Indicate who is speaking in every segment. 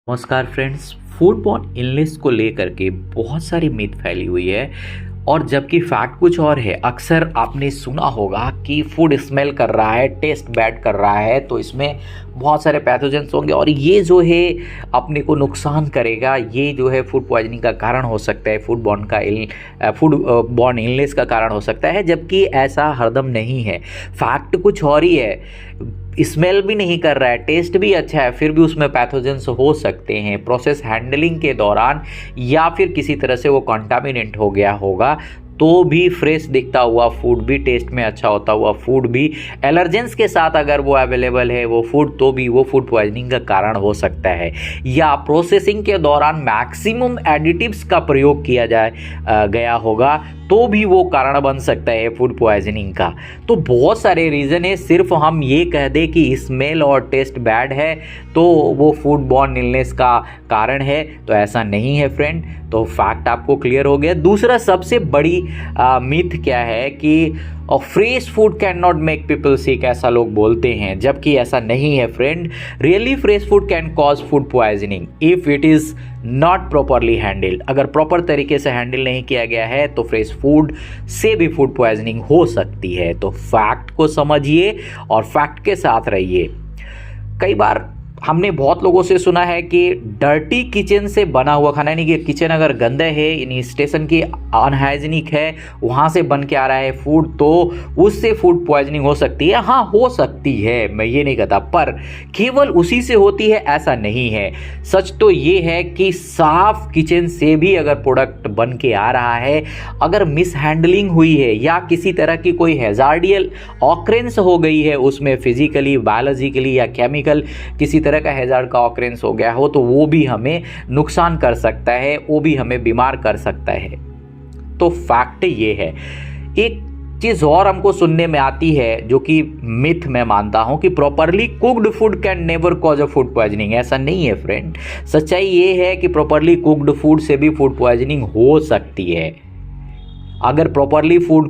Speaker 1: नमस्कार friends. Food borne illness को लेकर के बहुत सारी मिथ फैली हुई है और जबकि फैक्ट कुछ और है। अक्सर आपने सुना होगा कि फूड स्मेल कर रहा है, टेस्ट बैड कर रहा है, तो इसमें बहुत सारे पैथोजेंस होंगे और ये जो है अपने को नुकसान करेगा, ये जो है फूड पॉइजनिंग का कारण हो सकता है, फूड बॉर्न इलनेस का कारण हो सकता है। जबकि ऐसा हरदम नहीं है, फैक्ट कुछ और ही है। स्मेल भी नहीं कर रहा है, टेस्ट भी अच्छा है, फिर भी उसमें पैथोजेंस हो सकते हैं प्रोसेस हैंडलिंग के दौरान, या फिर किसी तरह से वो कंटामिनेंट हो गया होगा। तो भी फ्रेश दिखता हुआ फूड भी, टेस्ट में अच्छा होता हुआ फूड भी, एलर्जेंस के साथ अगर वो अवेलेबल है वो फूड, तो भी वो फूड पॉइजनिंग का कारण हो सकता है। या प्रोसेसिंग के दौरान मैक्सिमम एडिटिव्स का प्रयोग किया गया होगा, तो भी वो कारण बन सकता है फूड पॉइजनिंग का। तो बहुत सारे रीज़न है। सिर्फ हम ये कह दें कि स्मेल और टेस्ट बैड है तो वो फूड बॉर्न इलनेस का कारण है, तो ऐसा नहीं है फ्रेंड। तो फैक्ट आपको क्लियर हो गया। दूसरा सबसे बड़ी मिथ क्या है कि fresh food can not make people sick, ऐसा लोग बोलते हैं, जबकि ऐसा नहीं है friend. Really fresh food can cause food poisoning if it is not properly handled. अगर प्रॉपर तरीके से हैंडल नहीं किया गया है तो फ्रेश फूड से भी फूड पॉइजनिंग हो सकती है। तो फैक्ट को समझिए और फैक्ट के साथ रहिए। कई बार हमने बहुत लोगों से सुना है कि डर्टी किचन से बना हुआ खाना, यानी कि किचन अगर गंदा है, यानी स्टेशन की अनहाइजीनिक है, वहाँ से बन के आ रहा है फूड, तो उससे फूड पॉइजनिंग हो सकती है। हाँ, हो सकती है, मैं ये नहीं कहता, पर केवल उसी से होती है ऐसा नहीं है। सच तो ये है कि साफ किचन से भी अगर प्रोडक्ट बन के आ रहा है, अगर मिस हैंडलिंग हुई है या किसी तरह की कोई हैजार्डियल ऑकरेंस हो गई है उसमें, फिजिकली, बायोलॉजिकली या केमिकल किसी तरह का हैजार्ड का ऑकरेंस हो गया हो, तो वो भी हमें नुकसान कर सकता है, वो भी हमें बीमार कर सकता है। तो फैक्ट ये है। एक चीज़ और हमको सुनने में आती है जो कि मिथ मैं मानता हूं कि properly cooked food can never cause a food poisoning. ऐसा नहीं है फ्रेंड। सच्चाई ये है कि प्रॉपरली कुक्ड फूड से भी फूड पॉइजनिंग हो सकती है। अगर प्रॉपरली फूड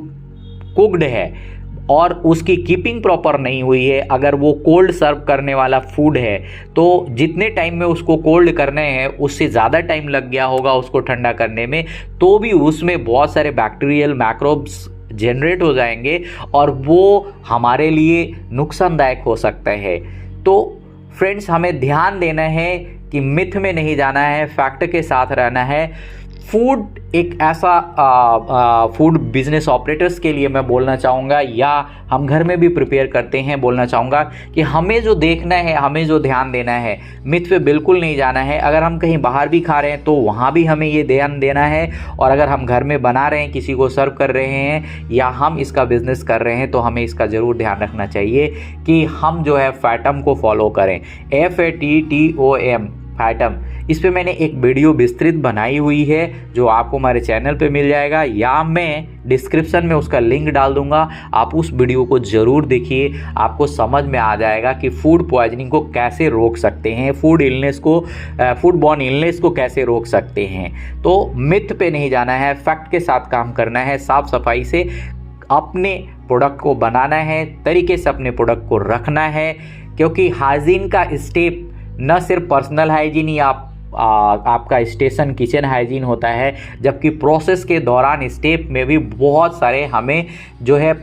Speaker 1: कुक्ड है और उसकी कीपिंग प्रॉपर नहीं हुई है, अगर वो कोल्ड सर्व करने वाला फूड है, तो जितने टाइम में उसको कोल्ड करने हैं उससे ज़्यादा टाइम लग गया होगा उसको ठंडा करने में, तो भी उसमें बहुत सारे बैक्टीरियल मैक्रोब्स जनरेट हो जाएंगे और वो हमारे लिए नुकसानदायक हो सकता है। तो फ्रेंड्स, हमें ध्यान देना है कि मिथ में नहीं जाना है, फैक्ट के साथ रहना है। फूड एक ऐसा फूड बिजनेस ऑपरेटर्स के लिए मैं बोलना चाहूँगा, या हम घर में भी प्रिपेयर करते हैं, बोलना चाहूँगा कि हमें जो देखना है, हमें जो ध्यान देना है, मिथ पे बिल्कुल नहीं जाना है। अगर हम कहीं बाहर भी खा रहे हैं तो वहाँ भी हमें ये ध्यान देना है, और अगर हम घर में बना रहे हैं, किसी को सर्व कर रहे हैं, या हम इसका बिजनेस कर रहे हैं, तो हमें इसका ज़रूर ध्यान रखना चाहिए कि हम जो है फैटम को फॉलो करें। FATTOM, Phantom. इस पे मैंने एक वीडियो विस्तृत बनाई हुई है जो आपको हमारे चैनल पे मिल जाएगा, या मैं डिस्क्रिप्शन में उसका लिंक डाल दूंगा। आप उस वीडियो को ज़रूर देखिए, आपको समझ में आ जाएगा कि फूड पॉइजनिंग को कैसे रोक सकते हैं, फूड बॉर्न इलनेस को कैसे रोक सकते हैं। तो मिथ पे नहीं जाना है, फैक्ट के साथ काम करना है, साफ सफाई से अपने प्रोडक्ट को बनाना है, तरीके से अपने प्रोडक्ट को रखना है, क्योंकि हाइजीन का स्टेप न सिर्फ पर्सनल हाइजीन या आपका स्टेशन किचन हाइजीन होता है, जबकि प्रोसेस के दौरान स्टेप में भी बहुत सारे हमें जो है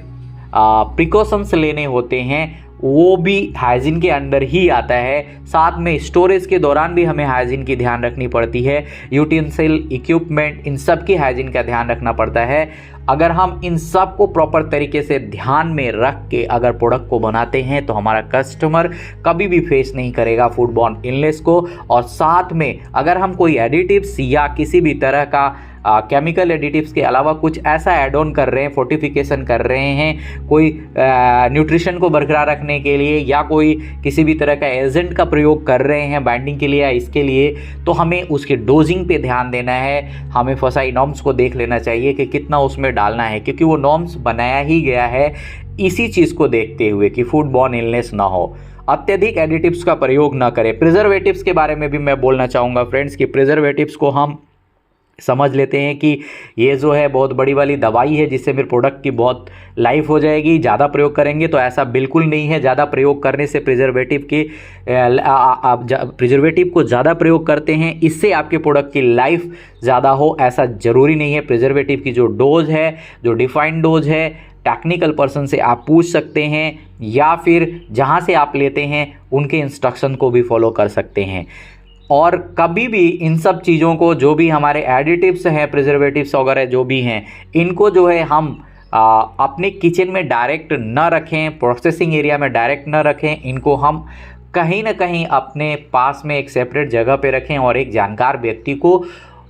Speaker 1: प्रिकॉशंस लेने होते हैं, वो भी हाइजीन के अंडर ही आता है। साथ में स्टोरेज के दौरान भी हमें हाइजीन की ध्यान रखनी पड़ती है, यूटेंसिल, इक्विपमेंट, इन सब की हाइजीन का ध्यान रखना पड़ता है। अगर हम इन सब को प्रॉपर तरीके से ध्यान में रख के अगर प्रोडक्ट को बनाते हैं तो हमारा कस्टमर कभी भी फेस नहीं करेगा फूड बॉर्न इलनेस को। और साथ में अगर हम कोई एडिटिव्स या किसी भी तरह का केमिकल एडिटिव्स के अलावा कुछ ऐसा ऐड ऑन कर रहे हैं, फोर्टिफिकेशन कर रहे हैं, कोई न्यूट्रिशन को बरकरार रखने के लिए, या कोई किसी भी तरह का एजेंट का प्रयोग कर रहे हैं बाइंडिंग के लिए या इसके लिए, तो हमें उसके डोजिंग पे ध्यान देना है। हमें FSSAI नॉर्म्स को देख लेना चाहिए कि कितना उसमें डालना है, क्योंकि वो नॉर्म्स बनाया ही गया है इसी चीज़ को देखते हुए कि फूड बॉर्न इलनेस ना हो। अत्यधिक एडिटिव्स का प्रयोग ना करें। प्रिजर्वेटिव्स के बारे में भी मैं बोलना चाहूँगा फ्रेंड्स कि प्रिजर्वेटिव्स को हम समझ लेते हैं कि ये जो है बहुत बड़ी वाली दवाई है जिससे मेरे प्रोडक्ट की बहुत लाइफ हो जाएगी, ज़्यादा प्रयोग करेंगे। तो ऐसा बिल्कुल नहीं है। ज़्यादा प्रयोग करने से प्रिजर्वेटिव को ज़्यादा प्रयोग करते हैं, इससे आपके प्रोडक्ट की लाइफ ज़्यादा हो, ऐसा ज़रूरी नहीं है। प्रिजर्वेटिव की जो डोज है, जो डिफाइंड डोज है, टेक्निकल पर्सन से आप पूछ सकते हैं या फिर जहाँ से आप लेते हैं उनके इंस्ट्रक्शन को भी फॉलो कर सकते हैं। और कभी भी इन सब चीज़ों को, जो भी हमारे एडिटिव्स हैं, प्रिजर्वेटिव्स वगैरह जो भी हैं, इनको जो है हम अपने किचन में डायरेक्ट न रखें, प्रोसेसिंग एरिया में डायरेक्ट न रखें। इनको हम कहीं ना कहीं अपने पास में एक सेपरेट जगह पे रखें और एक जानकार व्यक्ति को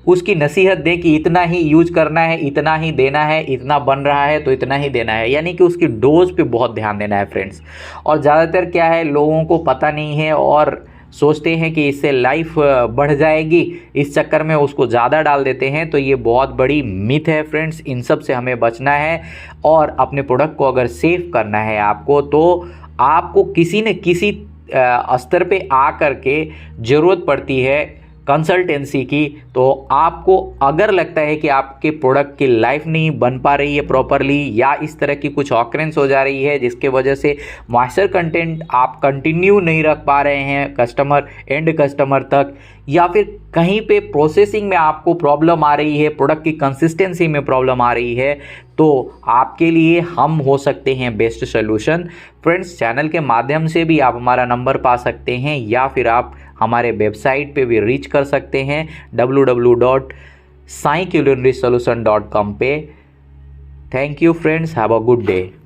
Speaker 1: उसकी नसीहत दें कि इतना ही यूज करना है, इतना ही देना है, इतना बन रहा है तो इतना ही देना है, यानी कि उसकी डोज पे बहुत ध्यान देना है फ्रेंड्स। और ज़्यादातर क्या है, लोगों को पता नहीं है और सोचते हैं कि इससे लाइफ बढ़ जाएगी, इस चक्कर में उसको ज़्यादा डाल देते हैं। तो ये बहुत बड़ी मिथ है फ्रेंड्स, इन सब से हमें बचना है। और अपने प्रोडक्ट को अगर सेव करना है आपको, तो आपको किसी न किसी स्तर पे आ कर के ज़रूरत पड़ती है कंसल्टेंसी की। तो आपको अगर लगता है कि आपके प्रोडक्ट की लाइफ नहीं बन पा रही है प्रॉपरली, या इस तरह की कुछ ऑकरेंस हो जा रही है जिसके वजह से मॉइस्चर कंटेंट आप कंटिन्यू नहीं रख पा रहे हैं एंड कस्टमर तक, या फिर कहीं पे प्रोसेसिंग में आपको प्रॉब्लम आ रही है, प्रोडक्ट की कंसिस्टेंसी में प्रॉब्लम आ रही है, तो आपके लिए हम हो सकते हैं बेस्ट सोल्यूशन। फ्रेंड्स, चैनल के माध्यम से भी आप हमारा नंबर पा सकते हैं या फिर आप हमारे वेबसाइट पे भी रीच कर सकते हैं www.saiculinarysolution.com पे। Thank you friends, have a good day.